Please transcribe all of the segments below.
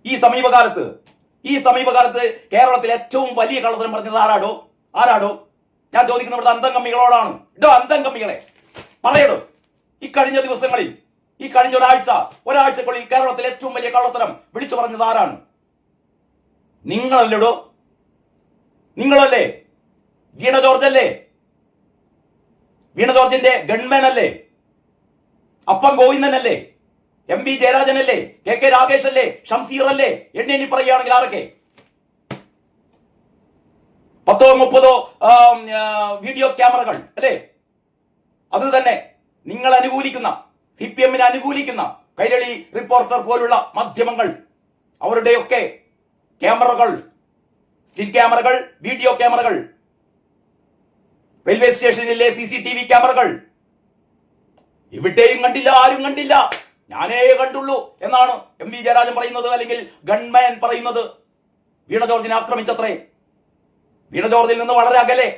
ഈ സമീപകാലത്ത് കേരളത്തിൽ ഏറ്റവും വലിയ കള്ളത്തരം പറഞ്ഞത് ആരാടോ ഞാൻ ചോദിക്കുന്ന ഇവിടുത്തെ അന്തം കമ്മികളോടാണ്. അന്തം കമ്മികളെ പറയടോ, ഈ കഴിഞ്ഞ ദിവസങ്ങളിൽ, ഈ കഴിഞ്ഞ ഒരാഴ്ചക്കുള്ളിൽ കേരളത്തിൽ ഏറ്റവും വലിയ കള്ളത്തരം വിളിച്ചു പറഞ്ഞത് ആരാണ്? നിങ്ങളല്ലേ? വീണ ജോർജ് അല്ലേ? വീണ ജോർജിന്റെ ഗൺമാൻ അല്ലേ? അപ്പം ഗോവിന്ദനല്ലേ? MV ജയരാജനല്ലേ? KK രാഗേഷ് അല്ലേ? ഷംസീർ അല്ലേ? എണ്ണി പറയുകയാണെങ്കിൽ ആരൊക്കെ? 10-30 വീഡിയോ ക്യാമറകൾ അല്ലേ? അത് തന്നെ നിങ്ങൾ അനുകൂലിക്കുന്ന, CPM-നെ അനുകൂലിക്കുന്ന കൈരളി റിപ്പോർട്ടർ പോലുള്ള മാധ്യമങ്ങൾ, അവരുടെയൊക്കെ ക്യാമറകൾ, സ്റ്റിൽ ക്യാമറകൾ, വീഡിയോ ക്യാമറകൾ, റെയിൽവേ സ്റ്റേഷനിലെ CCTV ക്യാമറകൾ, ഇവിടെയും കണ്ടില്ല, ആരും കണ്ടില്ല, ഞാനേ കണ്ടുള്ളൂ എന്നാണ് MV ജയരാജൻ പറയുന്നത്, അല്ലെങ്കിൽ ഗൺമാൻ പറയുന്നത്. വീണ ജോർജിനെ ആക്രമിച്ചത്രേ. വീണ ജോർജിൽ നിന്ന് വളരെ അകലെ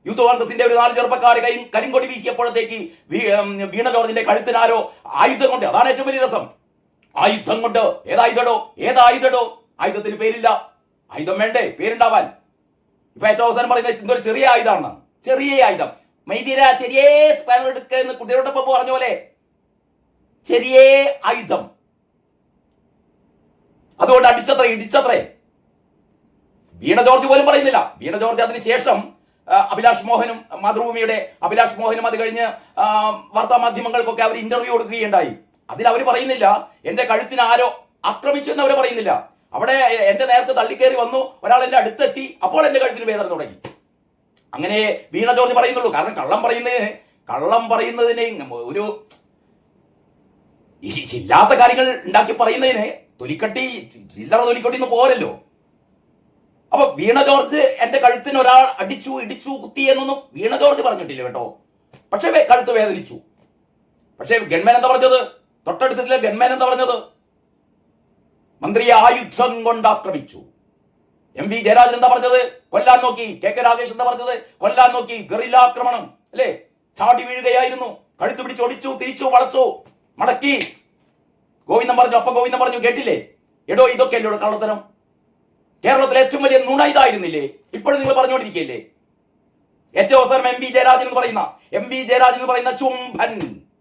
യൂത്ത് കോൺഗ്രസിന്റെ ഒരു 4 ചെറുപ്പക്കാർ കരിങ്കൊടി വീശിയപ്പോഴത്തേക്ക് വീണ ജോർജിന്റെ കഴുത്തിനാരോ ആയുധം കൊണ്ട്, അതാണ് ഏറ്റവും വലിയ രസം, ആയുധം കൊണ്ട്. ഏതായുധടോ? ആയുധത്തിന് പേരില്ല. ആയുധം വേണ്ടേ പേരുണ്ടാവാൻ? ഇപ്പൊ ഏറ്റവും അവസാനം പറയുന്നത് എന്തൊരു ചെറിയ ആയുധമാണ്. ചെറിയ ആയുധം മൈദീര ചെറിയ സ്പാനർ എടുക്കുക എന്ന് കുട്ടിയോടൊപ്പം പറഞ്ഞ പോലെ ചെറിയ ആയുധം. അതുകൊണ്ട് ഇടിച്ചത്രേ. വീണ ജോർജ് പോലും പറയുന്നില്ല. വീണ ജോർജ് അതിനുശേഷം അഭിലാഷ് മോഹനും, മാതൃഭൂമിയുടെ അഭിലാഷ് മോഹനും, അത് കഴിഞ്ഞ് വാർത്താ മാധ്യമങ്ങൾക്കൊക്കെ അവർ ഇന്റർവ്യൂ കൊടുക്കുകയുണ്ടായി. അതിൽ അവർ പറയുന്നില്ല എന്റെ കഴുത്തിന് ആരോ ആക്രമിച്ചു എന്ന് അവർ പറയുന്നില്ല. അവിടെ എന്റെ നേരത്തെ തള്ളിക്കേറി വന്നു, ഒരാൾ എന്റെ അടുത്തെത്തി, അപ്പോൾ എന്റെ കഴുത്തിന് വേദന തുടങ്ങി. അങ്ങനെ വീണ ജോർജ് പറയുന്നുള്ളൂ. കാരണം കള്ളം പറയുന്നതിന് ഒരു ഇല്ലാത്ത കാര്യങ്ങൾ ഉണ്ടാക്കി പറയുന്നതിന് ചില്ലറ തൊലിക്കട്ടി ഒന്നും പോരല്ലോ. അപ്പൊ വീണ ജോർജ് എന്റെ കഴുത്തിന് ഒരാൾ ഇടിച്ചു കുത്തി എന്നൊന്നും വീണ ജോർജ് പറഞ്ഞിട്ടില്ല കേട്ടോ. പക്ഷെ കഴുത്ത് വേദനിച്ചു. പക്ഷെ ഗൺമാൻ എന്താ പറഞ്ഞത്? തൊട്ടടുത്തിട്ടില്ല. ഗൺമാൻ എന്താ പറഞ്ഞത്? മന്ത്രിയെ ആയുധം കൊണ്ട് ആക്രമിച്ചു. MV ജയരാജൻ എന്താ പറഞ്ഞത്? കൊല്ലാൻ നോക്കി. KK രാഗേഷ് എന്താ പറഞ്ഞത്? കൊല്ലാൻ നോക്കി. ഗറില്ലാക്രമണം അല്ലേ? ചാടി വീഴുകയായിരുന്നു. കഴുത്ത് പിടിച്ചൊടിച്ചു, തിരിച്ചു, വളച്ചു, മടക്കി. ഗോവിന്ദൻ പറഞ്ഞു, അപ്പം ഗോവിന്ദൻ പറഞ്ഞു, കേട്ടില്ലേ? എടോ, ഇതൊക്കെ അല്ലോ കള്ളത്തരം. കേരളത്തിലെ ഏറ്റവും വലിയ നുണ ഇതായിരുന്നില്ലേ? ഇപ്പോഴും നിങ്ങൾ പറഞ്ഞുകൊണ്ടിരിക്കുകയല്ലേ? ഏറ്റവും അവസാനം MV ജയരാജൻ എന്ന് പറയുന്ന ശുംഭൻ,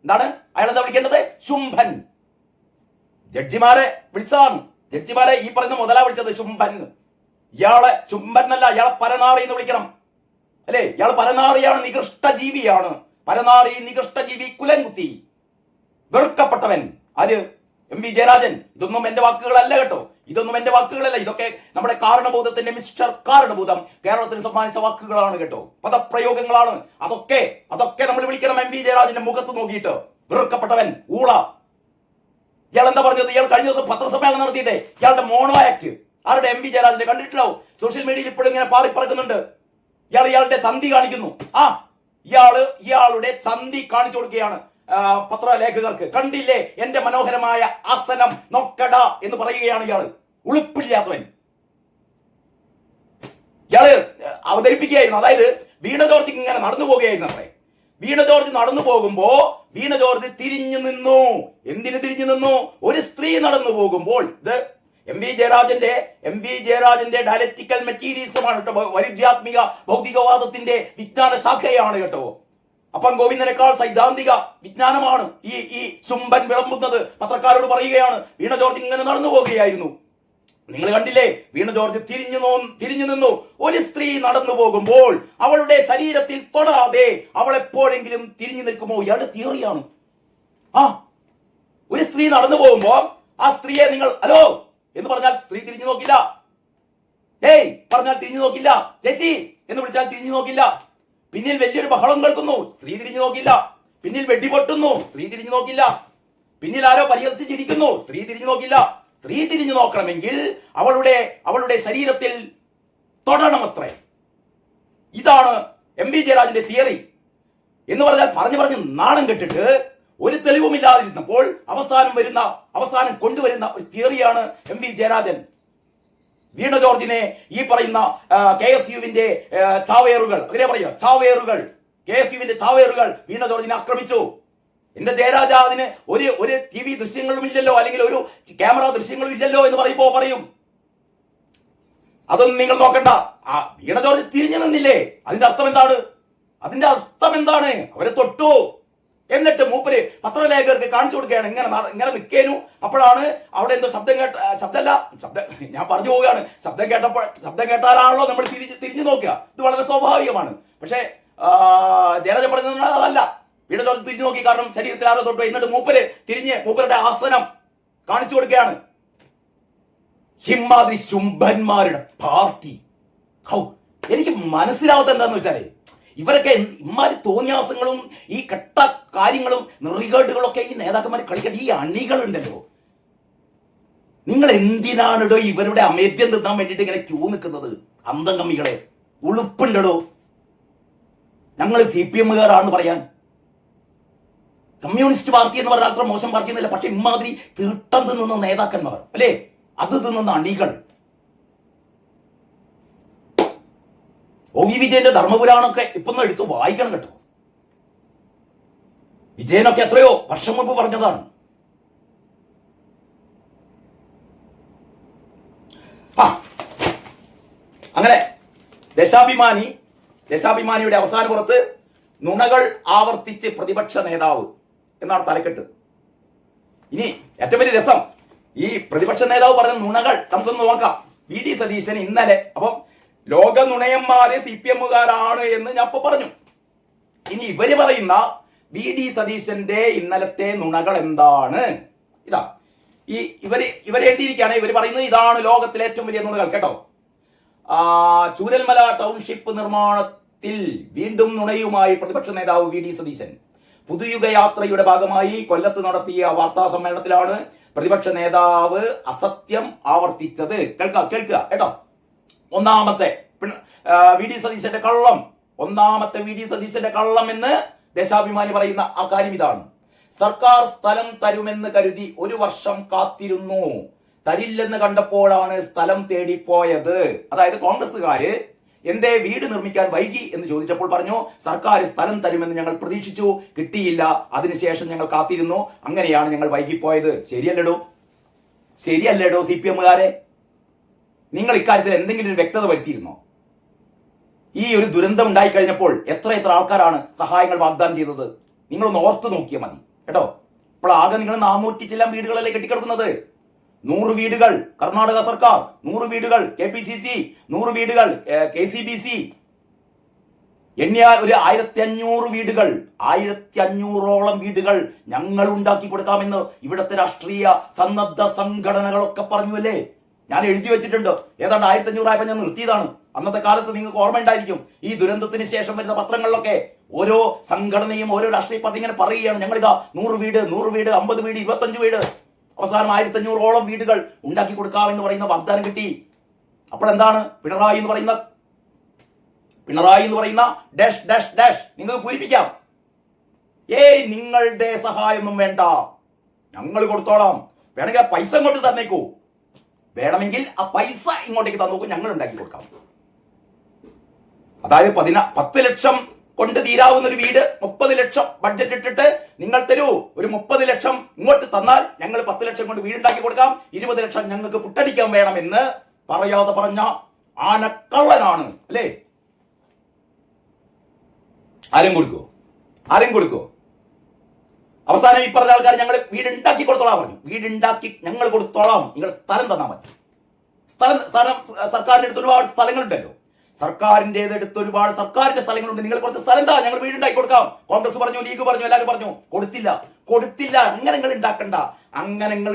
എന്താണ് അയാൾ എന്താ വിളിക്കേണ്ടത്? ശുംഭൻ. ജഡ്ജിമാരെ വിളിച്ചതാണ്. ജഡ്ജിമാരെ ഈ പറയുന്ന മുതലാ വിളിച്ചത് ശുംഭൻ. ഇയാളെ ശുംഭനല്ല, ഇയാളെ പരനാറി എന്ന് വിളിക്കണം അല്ലേ? ഇയാൾ പരനാറിയാണ്, നികൃഷ്ട ജീവിയാണ്. പരനാറി, നികൃഷ്ട ജീവി, കുലംകുത്തി, വെറുക്കപ്പെട്ടവൻ. ആര്? MV ജയരാജൻ. ഇതൊന്നും എന്റെ വാക്കുകളല്ല കേട്ടോ. ഇതൊക്കെ നമ്മുടെ കാരണബോധത്തിന്റെ മിസ്റ്റർ കാരണബോധം കേരളത്തിന് സമ്മാനിച്ച വാക്കുകളാണ് കേട്ടോ. പദപ്രയോഗങ്ങളാണ്. അതൊക്കെ നമ്മൾ വിളിക്കണം MV ജയരാജന്റെ മുഖത്ത് നോക്കിയിട്ട്. വെറുക്കപ്പെട്ടവൻ, ഊള. ഇയാൾ എന്താ പറഞ്ഞത്? ഇയാൾ കഴിഞ്ഞ ദിവസം പത്രസമ്മേളനം നടത്തിയിട്ടേ ഇയാളുടെ മോണോ ആക്ട് ആരുടെ? MV ജയരാജന്റെ. കണ്ടിട്ടുണ്ടാവും സോഷ്യൽ മീഡിയയിൽ ഇപ്പോഴും ഇങ്ങനെ പാറിപ്പറക്കുന്നുണ്ട്. ഇയാളുടെ ചന്തി കാണിക്കുന്നു. ഇയാളുടെ ചന്തി കാണിച്ചു കൊടുക്കുകയാണ് പത്രലേഖകർക്ക്. കണ്ടില്ലേ എന്റെ മനോഹരമായ ആസനം, നോക്കട എന്ന് പറയുകയാണ് ഇയാള്. ഉളുപ്പില്ലാത്തവൻ. ഇയാള് അവതരിപ്പിക്കുകയായിരുന്നു. അതായത് വീണ ജോർജ് ഇങ്ങനെ നടന്നു പോവുകയായിരുന്നു അത്രേ. വീണ ജോർജ് നടന്നു പോകുമ്പോ വീണ ജോർജ് തിരിഞ്ഞു നിന്നു. എന്തിനു തിരിഞ്ഞു നിന്നു? ഒരു സ്ത്രീ നടന്നു പോകുമ്പോൾ. ഇത് MV ജയരാജന്റെ ഡയലക്റ്റിക്കൽ മെറ്റീരിയൽസുമാണ് കേട്ടോ. വൈരുദ്ധ്യാത്മിക ഭൗതികവാദത്തിന്റെ വിജ്ഞാന ശാഖയാണ് കേട്ടോ. അപ്പം ഗോവിന്ദനേക്കാൾ സൈദ്ധാന്തിക വിജ്ഞാനമാണ് ഈ ചുംബൻ വിളമ്പുന്നത്. പത്രക്കാരോട് പറയുകയാണ് വീണ ജോർജ് ഇങ്ങനെ നടന്നു പോവുകയായിരുന്നു. നിങ്ങൾ കണ്ടില്ലേ? വീണ ജോർജ് തിരിഞ്ഞു നിന്നു. ഒരു സ്ത്രീ നടന്നു പോകുമ്പോൾ അവളുടെ ശരീരത്തിൽ തൊടാതെ അവൾ എപ്പോഴെങ്കിലും തിരിഞ്ഞു നിൽക്കുമോ? ഇയാളുടെ തിയറിയാണ്. ഒരു സ്ത്രീ നടന്നു പോകുമ്പോ ആ സ്ത്രീയെ നിങ്ങൾ ഹലോ എന്ന് പറഞ്ഞാൽ സ്ത്രീ തിരിഞ്ഞു നോക്കില്ല. ഏയ് പറഞ്ഞാൽ തിരിഞ്ഞു നോക്കില്ല. ചേച്ചി എന്ന് വിളിച്ചാൽ തിരിഞ്ഞു നോക്കില്ല. പിന്നിൽ വലിയൊരു ബഹളം കേൾക്കുന്നു, സ്ത്രീ തിരിഞ്ഞു നോക്കില്ല. പിന്നിൽ വെടിപൊട്ടുന്നു, സ്ത്രീ തിരിഞ്ഞു നോക്കില്ല. പിന്നിൽ ആരോ പരിഹസിച്ചിരിക്കുന്നു, സ്ത്രീ തിരിഞ്ഞു നോക്കില്ല. സ്ത്രീ തിരിഞ്ഞു നോക്കണമെങ്കിൽ അവളുടെ ശരീരത്തിൽ തൊടണമത്രേ. ഇതാണ് MV ജയരാജന്റെ തിയറി. എന്ന് പറഞ്ഞാൽ പറഞ്ഞു നാണം കെട്ടിട്ട് ഒരു തെളിവുമില്ലാതിരുന്നപ്പോൾ അവസാനം കൊണ്ടുവരുന്ന ഒരു തിയറിയാണ് MV ജയരാജൻ. വീണ ജോർജിനെ ഈ പറയുന്ന KSUവിന്റെ ചാവേറുകൾ, അങ്ങനെ പറയുക, KSUവിന്റെ ചാവേറുകൾ വീണ ജോർജിനെ ആക്രമിച്ചു. എന്റെ ജയരാജ അതിന് ഒരു TV ദൃശ്യങ്ങളും ഇല്ലല്ലോ, അല്ലെങ്കിൽ ഒരു ക്യാമറ ദൃശ്യങ്ങളും ഇല്ലല്ലോ എന്ന് പറയുമ്പോ പറയും അതൊന്നും നിങ്ങൾ നോക്കണ്ട. ആ വീണ ജോർജ് തിരിഞ്ഞു നിന്നില്ലേ, അതിന്റെ അർത്ഥം എന്താണ്? അതിന്റെ അർത്ഥം എന്താണ്? അവരെ തൊട്ടു, എന്നിട്ട് മൂപ്പര് പത്രലേഖകർക്ക് കാണിച്ചു കൊടുക്കുകയാണ് ഇങ്ങനെ നിൽക്കേനു. അപ്പോഴാണ് അവിടെ എന്തോ ശബ്ദം ഞാൻ പറഞ്ഞു പോവുകയാണ്. ശബ്ദം കേട്ടാലാണല്ലോ നമ്മൾ തിരിഞ്ഞു നോക്കുക. ഇത് വളരെ സ്വാഭാവികമാണ്. പക്ഷേ ജയരാജൻ പറയുന്നത് അതല്ല. വീണ ജോർജ് തിരിഞ്ഞു നോക്കി, കാരണം ശരീരത്തിൽ ആരോ തൊട്ടു. എന്നിട്ട് മൂപ്പരുടെ ആസനം കാണിച്ചു കൊടുക്കുകയാണ്. ഹിമാതിരി ശുംഭന്മാരുടെ പാർട്ടി. എനിക്ക് മനസ്സിലാവാത്ത എന്താന്ന് വെച്ചാലേ, ഇവരൊക്കെ ഇമാതിരി തോന്നിയാസങ്ങളും ഈ കെട്ട കാര്യങ്ങളും നെറികേട്ടുകളൊക്കെ ഈ നേതാക്കന്മാരെ കളിക്കട്ടെ. ഈ അണികളുണ്ടല്ലോ, നിങ്ങൾ എന്തിനാണിടോ ഇവരുടെ അമേദ്യം തിന്നാൻ വേണ്ടിയിട്ട് ഇങ്ങനെ ക്യൂ നിൽക്കുന്നത്? അന്തം കമ്മികളെ, ഉളുപ്പുണ്ടോ? ഞങ്ങൾ CPM-കാരാണെന്ന് പറയാൻ. കമ്മ്യൂണിസ്റ്റ് പാർട്ടി എന്ന് പറഞ്ഞാൽ അത്ര മോശം പാർട്ടി എന്നല്ല, പക്ഷെ ഇമാതിരി തീട്ടം തിന്നുന്ന നേതാക്കന്മാർ അല്ലേ, അത് തിന്നുന്ന അണികൾ. OV വിജയന്റെ ധർമ്മപുരാണൊക്കെ ഇപ്പൊ എടുത്ത് വായിക്കണം കേട്ടോ. വിജയനൊക്കെ എത്രയോ വർഷം മുമ്പ് പറഞ്ഞതാണ്. അങ്ങനെ ദേശാഭിമാനിയുടെ അവസാന പുറത്ത് നുണകൾ ആവർത്തിച്ച് പ്രതിപക്ഷ നേതാവ് എന്നാണ് തലക്കെട്ട്. ഇനി ഏറ്റവും വലിയ രസം, ഈ പ്രതിപക്ഷ നേതാവ് പറഞ്ഞ നുണകൾ നമുക്കൊന്ന് നോക്കാം. VD സതീശൻ ഇന്നലെ, അപ്പം ലോക നുണയന്മാര് CPM-കാരാണ് എന്ന് ഞാൻ ഇപ്പൊ പറഞ്ഞു. ഇനി ഇവര് പറയുന്ന VD സതീശന്റെ ഇന്നലത്തെ നുണകൾ എന്താണ്? ഇതാ ഇവര് എഴുതിയിരിക്കുകയാണ്. ഇവര് പറയുന്നത് ഇതാണ് ലോകത്തിലെ ഏറ്റവും വലിയ നുണകൾ കേട്ടോ. ചൂരൽമല ടൗൺഷിപ്പ് നിർമ്മാണത്തിൽ വീണ്ടും നുണയുമായി പ്രതിപക്ഷ നേതാവ് VD സതീശൻ. പുതുയുഗ യാത്രയുടെ ഭാഗമായി കൊല്ലത്ത് നടത്തിയ വാർത്താ സമ്മേളനത്തിലാണ് പ്രതിപക്ഷ നേതാവ് അസത്യം ആവർത്തിച്ചത്. കേൾക്കുക കേട്ടോ. ഒന്നാമത്തെ VD സതീശന്റെ കള്ളം, ഒന്നാമത്തെ VD സതീശന്റെ കള്ളം എന്ന് ദേശാഭിമാനി പറയുന്ന ആ കാര്യം ഇതാണ്. സർക്കാർ സ്ഥലം തരുമെന്ന് കരുതി 1 വർഷം കാത്തിരുന്നു, തരില്ലെന്ന് കണ്ടപ്പോഴാണ് സ്ഥലം തേടിപ്പോയത്. അതായത് കോൺഗ്രസ്സുകാര് എന്തേ വീട് നിർമ്മിക്കാൻ വൈകി എന്ന് ചോദിച്ചപ്പോൾ പറഞ്ഞു, സർക്കാർ സ്ഥലം തരുമെന്ന് ഞങ്ങൾ പ്രതീക്ഷിച്ചു, കിട്ടിയില്ല, അതിനുശേഷം ഞങ്ങൾ കാത്തിരുന്നു, അങ്ങനെയാണ് ഞങ്ങൾ വൈകിപ്പോയത്. ശരിയല്ലേടോ CPM-കാരെ? നിങ്ങൾ ഇക്കാര്യത്തിൽ എന്തെങ്കിലും ഒരു വ്യക്തത വരുത്തിയിരുന്നോ? ഈ ഒരു ദുരന്തം ഉണ്ടായിക്കഴിഞ്ഞപ്പോൾ എത്ര ആൾക്കാരാണ് സഹായങ്ങൾ വാഗ്ദാനം ചെയ്തത്? നിങ്ങളൊന്ന് ഓർത്തു നോക്കിയാൽ മതി കേട്ടോ. ഇപ്പോൾ ആകെ നിങ്ങൾ 400 ചില വീടുകളല്ലേ കെട്ടിക്കിടക്കുന്നത്. 100 വീടുകൾ കർണാടക സർക്കാർ, 100 വീടുകൾ KPCC, 100 വീടുകൾ KCBC, എണ്ണിയാൽ ഒരു 1500 വീടുകൾ, 1500ഓളം വീടുകൾ ഞങ്ങൾ ഉണ്ടാക്കി കൊടുക്കാമെന്ന് ഇവിടുത്തെ രാഷ്ട്രീയ സന്നദ്ധ സംഘടനകളൊക്കെ പറഞ്ഞു അല്ലേ. ഞാൻ എഴുതി വെച്ചിട്ടുണ്ട്. ഏതാണ്ട് 1500 ആയപ്പോൾ ഞാൻ നിർത്തിയതാണ്. അന്നത്തെ കാലത്ത് നിങ്ങൾക്ക് ഓർമ്മ ഉണ്ടായിരിക്കും, ഈ ദുരന്തത്തിന് ശേഷം വരുന്ന പത്രങ്ങളിലൊക്കെ ഓരോ സംഘടനയും ഓരോ രാഷ്ട്രീയ പാർട്ടി ഇങ്ങനെ പറയുകയാണ്, ഞങ്ങളിതാ 100 വീട് 50 വീട് 25 വീട്, അവസാനം 1500ഓളം വീടുകൾ ഉണ്ടാക്കി കൊടുക്കാമെന്ന് പറയുന്ന വാഗ്ദാനം കിട്ടി. അപ്പോൾ എന്താണ് പിണറായി എന്ന് പറയുന്ന ഡാഷ് ഡാഷ് ഡാഷ് നിങ്ങൾക്ക് പൂരിപ്പിക്കാം. നിങ്ങളുടെ സഹായമൊന്നും വേണ്ട, ഞങ്ങൾ കൊടുത്തോളാം, വേണമെങ്കിൽ ആ പൈസ ഇങ്ങോട്ട് തന്നേക്കൂ, വേണമെങ്കിൽ ആ പൈസ ഇങ്ങോട്ടേക്ക് തന്നോക്കൂ, ഞങ്ങൾ ഉണ്ടാക്കി കൊടുക്കാം. അതായത് 10 ലക്ഷം കൊണ്ട് തീരാവുന്ന ഒരു വീട് 30 ലക്ഷം ബഡ്ജറ്റ് ഇട്ടിട്ട് നിങ്ങൾ തരൂ, ഒരു 30 ലക്ഷം ഇങ്ങോട്ട് തന്നാൽ ഞങ്ങൾ 10 ലക്ഷം കൊണ്ട് വീടുണ്ടാക്കി കൊടുക്കാം, 20 ലക്ഷം ഞങ്ങൾക്ക് പുട്ടടിക്കാൻ വേണമെന്ന് പറയാതെ പറഞ്ഞ ആനക്കള്ളനാണ് അല്ലേ. ആരും കൊടുക്കോ? അവസാനം ഈ പറഞ്ഞ ആൾക്കാർ ഞങ്ങൾ വീടുണ്ടാക്കി കൊടുത്തോളാം പറഞ്ഞു. വീടുണ്ടാക്കി ഞങ്ങൾ കൊടുത്തോളാം, നിങ്ങൾ സ്ഥലം തന്നാൽ മതി. സ്ഥലം സർക്കാരിന്റെ അടുത്ത് ഒരുപാട് സ്ഥലങ്ങളുണ്ടല്ലോ, സർക്കാരിന്റെ സ്ഥലങ്ങളുണ്ട്, നിങ്ങൾ കുറച്ച് സ്ഥലം താ, ഞങ്ങൾ വീടുണ്ടാക്കി കൊടുക്കാം. കോൺഗ്രസ് പറഞ്ഞു, ലീഗ് പറഞ്ഞു, എല്ലാവരും പറഞ്ഞു, കൊടുത്തില്ല. അങ്ങനെ നിങ്ങൾ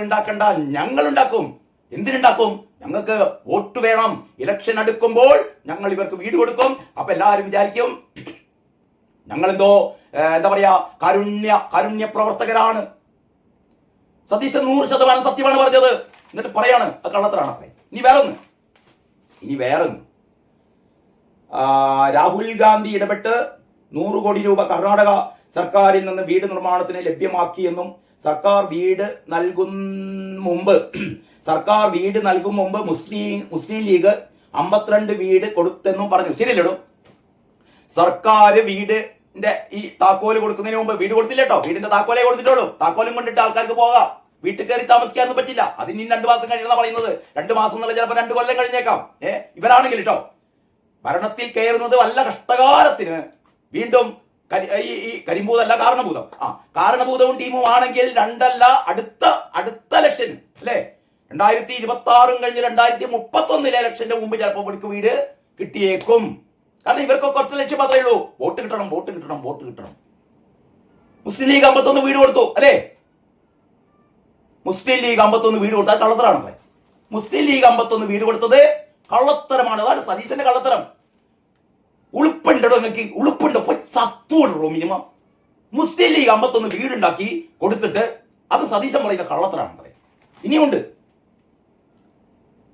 ഉണ്ടാക്കണ്ട, ഞങ്ങൾ ഉണ്ടാക്കും. എന്തിനുണ്ടാക്കും? ഞങ്ങൾക്ക് വോട്ട് വേണം, ഇലക്ഷൻ അടുക്കുമ്പോൾ ഞങ്ങൾ ഇവർക്ക് വീട് കൊടുക്കും. അപ്പൊ എല്ലാവരും വിചാരിക്കും ഞങ്ങളെന്തോ എന്താ പറയാ കാരുണ്യ പ്രവർത്തകരാണ്. സതീശൻ 100% സത്യമാണ് പറഞ്ഞത്. എന്നിട്ട് പറയാണ് അത് കള്ളത്തരാണ് അത്രേ. ഇനി വേറൊന്ന് രാഹുൽ ഗാന്ധി ഇടപെട്ട് 100 കോടി രൂപ കർണാടക സർക്കാരിൽ നിന്ന് വീട് നിർമ്മാണത്തിന് ലഭ്യമാക്കിയെന്നും സർക്കാർ വീട് നൽകും മുമ്പ് മുസ്ലിം ലീഗ് 52 വീട് കൊടുത്തെന്നും പറഞ്ഞു. ശരിയല്ലോ? സർക്കാർ വീട് വീടിന്റെ ഈ താക്കോല് കൊടുക്കുന്നതിന് മുമ്പ് വീട് കൊടുത്തില്ല കേട്ടോ, വീടിന്റെ താക്കോലേ കൊടുത്തിട്ടുള്ളൂ. താക്കോലും കൊണ്ടിട്ട് ആൾക്കാർക്ക് പോകാം, വീട്ടിൽ കയറി താമസിക്കാനൊന്നും പറ്റില്ല. അതിന് 2 മാസം കഴിയുന്ന പറയുന്നത്. 2 മാസം എന്നുള്ള ചിലപ്പോൾ 2 കൊല്ലം കഴിഞ്ഞേക്കാം. ഇവരാണെങ്കിൽ കേട്ടോ ഭരണത്തിൽ കയറുന്നത് വല്ല കഷ്ടകാലത്തിന് വീണ്ടും ഈ കരിമ്പൂതല്ല കാരണഭൂതം, കാരണഭൂതവും ടീമും ആണെങ്കിൽ 2 അല്ല അടുത്ത ഇലക്ഷന് അല്ലേ 2026 കഴിഞ്ഞ് 2031 ഇലക്ഷന്റെ മുമ്പ് ചിലപ്പോൾ ഇവർക്ക് വീട് കിട്ടിയേക്കും. കാരണം ഇവർക്കൊക്കെ ഒറ്റ ലക്ഷ്യം മാത്രമേ ഉള്ളൂ, വോട്ട് കിട്ടണം. മുസ്ലിം ലീഗ് 51 വീട് കൊടുത്തു അല്ലേ, മുസ്ലിം ലീഗ് 51 വീട് കൊടുത്താൽ കള്ളത്തരാണ്. മുസ്ലിം ലീഗ് 51 വീട് കൊടുത്തത് കള്ളത്തരമാണ്. അതാണ് സതീശന്റെ കള്ളത്തരം. ഉളുപ്പുണ്ടോ നിങ്ങൾക്ക്? ഉളുപ്പുണ്ടോ? പോയി ചത്തുകൊണ്ടോ മിനിമം. മുസ്ലിം ലീഗ് 51 വീടുണ്ടാക്കി കൊടുത്തിട്ട് അത് സതീശൻ പറയുന്ന കള്ളത്തരാണ്. ഇനിയുണ്ട്.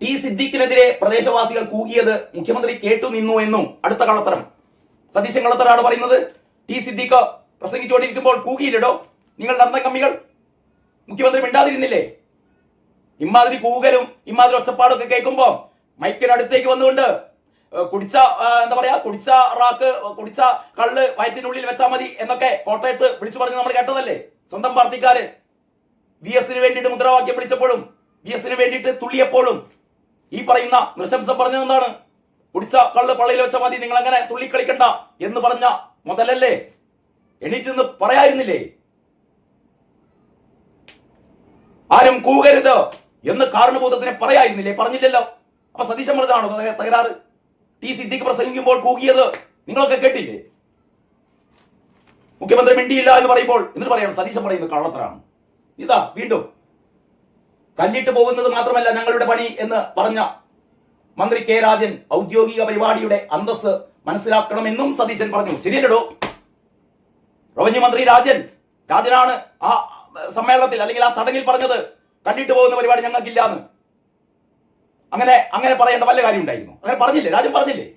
ടി സിദ്ദീഖിനെതിരെ പ്രദേശവാസികൾ കൂകിയത് മുഖ്യമന്ത്രി കേട്ടു നിന്നു എന്നും അടുത്ത കള്ളത്തരം. സതീശൻ കള്ളത്തരാണ് പറയുന്നത്. ടി സിദ്ദീഖ് പ്രസംഗിച്ചുകൊണ്ടിരിക്കുമ്പോൾ കൂകിയില്ലടോ നിങ്ങളുടെ അന്തംകമ്മികൾ? മുഖ്യമന്ത്രി മിണ്ടാതിരുന്നില്ലേ? ഇമാതിരി കൂകലും ഇമാതിരി ഒച്ചപ്പാടും ഒക്കെ കേൾക്കുമ്പോ മൈക്കിനടുത്തേക്ക് വന്നുകൊണ്ട് കുടിച്ച കള്ള് വയറ്റിനുള്ളിൽ വെച്ചാൽ മതി എന്നൊക്കെ കോട്ടയത്ത് വിളിച്ചു പറഞ്ഞ് നമ്മൾ കേട്ടതല്ലേ? സ്വന്തം പാർട്ടിക്കാര് VS വേണ്ടിയിട്ട് മുദ്രാവാക്യം വിളിച്ചപ്പോഴും VS വേണ്ടിയിട്ട് തുള്ളിയപ്പോഴും ഈ പറയുന്ന നൃശംസം പറഞ്ഞത് എന്താണ്? കുടിച്ച കള്ള് പള്ളിയിൽ വെച്ചാൽ മതി, നിങ്ങൾ അങ്ങനെ തുള്ളിക്കളിക്കണ്ട എന്ന് പറഞ്ഞ മുതലല്ലേ? എണീറ്റ് നിന്ന് പറയായിരുന്നില്ലേ? ആരും കൂകരുത് എന്ന് കാരണഭൂതത്തിനെ പറയായിരുന്നില്ലേ? പറഞ്ഞില്ലല്ലോ. അപ്പൊ സതീശൻ പറഞ്ഞതാണോ തകരാറ്? ടി സിദ്ദീഖ് പ്രസംഗിക്കുമ്പോൾ കൂകിയത് നിങ്ങളൊക്കെ കേട്ടില്ലേ? മുഖ്യമന്ത്രി മിണ്ടിയില്ല എന്ന് പറയുമ്പോൾ എന്നിട്ട് പറയണം സതീശൻ പറയുന്നത് കള്ളത്തരാണ്. ഇതാ വീണ്ടും കല്ലിട്ട് പോകുന്നത് മാത്രമല്ല ഞങ്ങളുടെ പണി എന്ന് പറഞ്ഞ മന്ത്രി കെ രാജൻ ഔദ്യോഗിക പരിപാടിയുടെ അന്തസ് മനസ്സിലാക്കണമെന്നും സതീശൻ പറഞ്ഞു. ശരിയല്ലടോ? റവന്യൂ മന്ത്രി രാജനാണ് ആ സമ്മേളനത്തിൽ അല്ലെങ്കിൽ ആ ചടങ്ങിൽ പറഞ്ഞത് കല്ലിട്ട് പോകുന്ന പരിപാടി ഞങ്ങൾക്കില്ലാന്ന്. അങ്ങനെ പറയേണ്ട വല്ല കാര്യം ഉണ്ടായിരുന്നു? അങ്ങനെ പറഞ്ഞില്ലേ? രാജൻ പറഞ്ഞില്ലേ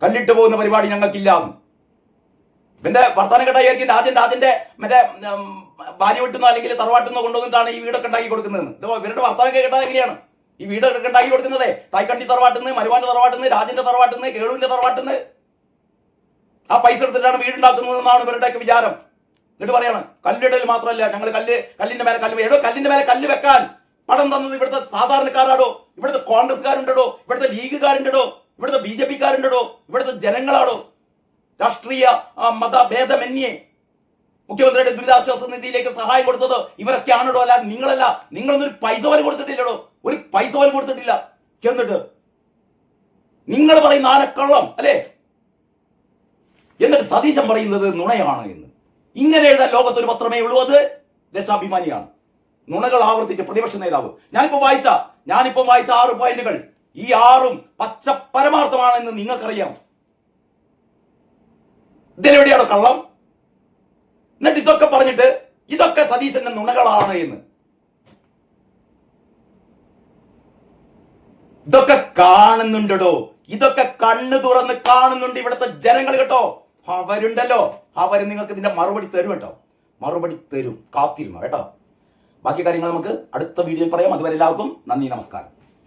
കല്ലിട്ട് പോകുന്ന പരിപാടി ഞങ്ങൾക്കില്ലാന്ന്? ഇവന്റെ വർത്താനം കേട്ടായിരിക്കും രാജന്റെ മറ്റേ ഭാര്യ വീട്ടുന്നോ അല്ലെങ്കിൽ തറവാട്ടുന്നോ കൊണ്ടുവന്നിട്ടാണ് ഈ വീടൊക്കെ ഉണ്ടാക്കി കൊടുക്കുന്നതെന്ന്. ഇവരുടെ വർത്താനം കേട്ടാൽ എങ്ങനെയാണ് ഈ വീടൊക്കെ ഉണ്ടാക്കി കൊടുക്കുന്നത്? തായ്ക്കണ്ടി തറവാട്ടുന്ന്, മരുവാന്റെ തറവാട്ടുന്ന്, രാജന്റെ തറവാട്ടുന്ന്, കേളുവിന്റെ തറവാട്ടുന്ന് ആ പൈസ എടുത്തിട്ടാണ് വീടുണ്ടാക്കുന്നതെന്നാണ് ഇവരുടെയൊക്കെ വിചാരം. എന്നിട്ട് പറയാണ് കല്ലിടൽ മാത്രമല്ല ഞങ്ങൾ കല്ലിന്റെ മേലെ കല്ലിന്റെ മേലെ കല്ല് വെക്കാൻ പണം തന്നത് ഇവിടുത്തെ സാധാരണക്കാരാടോ? ഇവിടുത്തെ കോൺഗ്രസ്സുകാരുണ്ടോ? ഇവിടുത്തെ ലീഗുകാരുണ്ടോ? ഇവിടുത്തെ BJP-കാരുണ്ടോ? ഇവിടുത്തെ ജനങ്ങളാടോ? രാഷ്ട്രീയ മതഭേദമന്യേ മുഖ്യമന്ത്രിയുടെ ദുരിതാശ്വാസ നിധിയിലേക്ക് സഹായം കൊടുത്തത് ഇവരൊക്കെ ആണോ? അല്ല നിങ്ങളല്ല. നിങ്ങളൊന്നും ഒരു പൈസ പോലും കൊടുത്തിട്ടില്ലടോ, ഒരു പൈസ പോലും കൊടുത്തിട്ടില്ല. എന്നിട്ട് നിങ്ങൾ പറയുന്ന ആനക്കള്ളം അല്ലേ? എന്നിട്ട് സതീശൻ പറയുന്നത് നുണയാണ് എന്ന്. ഇങ്ങനെ എഴുതാൻ ലോകത്തൊരു പത്രമേ ഉള്ളൂ, അത് ദേശാഭിമാനിയാണ്. നുണകൾ ആവർത്തിച്ച് പ്രതിപക്ഷ നേതാവ്. ഞാനിപ്പോ വായിച്ച 6 പോയിന്റുകൾ, ഈ 6ഉം പച്ച പരമാർത്ഥമാണെന്ന് നിങ്ങൾക്കറിയാം. ഇതിലെവിടെയാണോ കള്ളം? എന്നിട്ട് ഇതൊക്കെ പറഞ്ഞിട്ട് ഇതൊക്കെ സതീശന്റെ നുണകളാണ് എന്ന്. ഇതൊക്കെ കാണുന്നുണ്ടോ? ഇതൊക്കെ കണ്ണു തുറന്ന് കാണുന്നുണ്ട് ഇവിടുത്തെ ജനങ്ങൾ കേട്ടോ. അവരുണ്ടല്ലോ, അവര് നിങ്ങൾക്ക് ഇതിന്റെ മറുപടി തരും കേട്ടോ. മറുപടി തരും, കാത്തിരുന്നു കേട്ടോ. ബാക്കി കാര്യങ്ങൾ നമുക്ക് അടുത്ത വീഡിയോയിൽ പറയാം. അതുവരെ എല്ലാവർക്കും നന്ദി, നമസ്കാരം.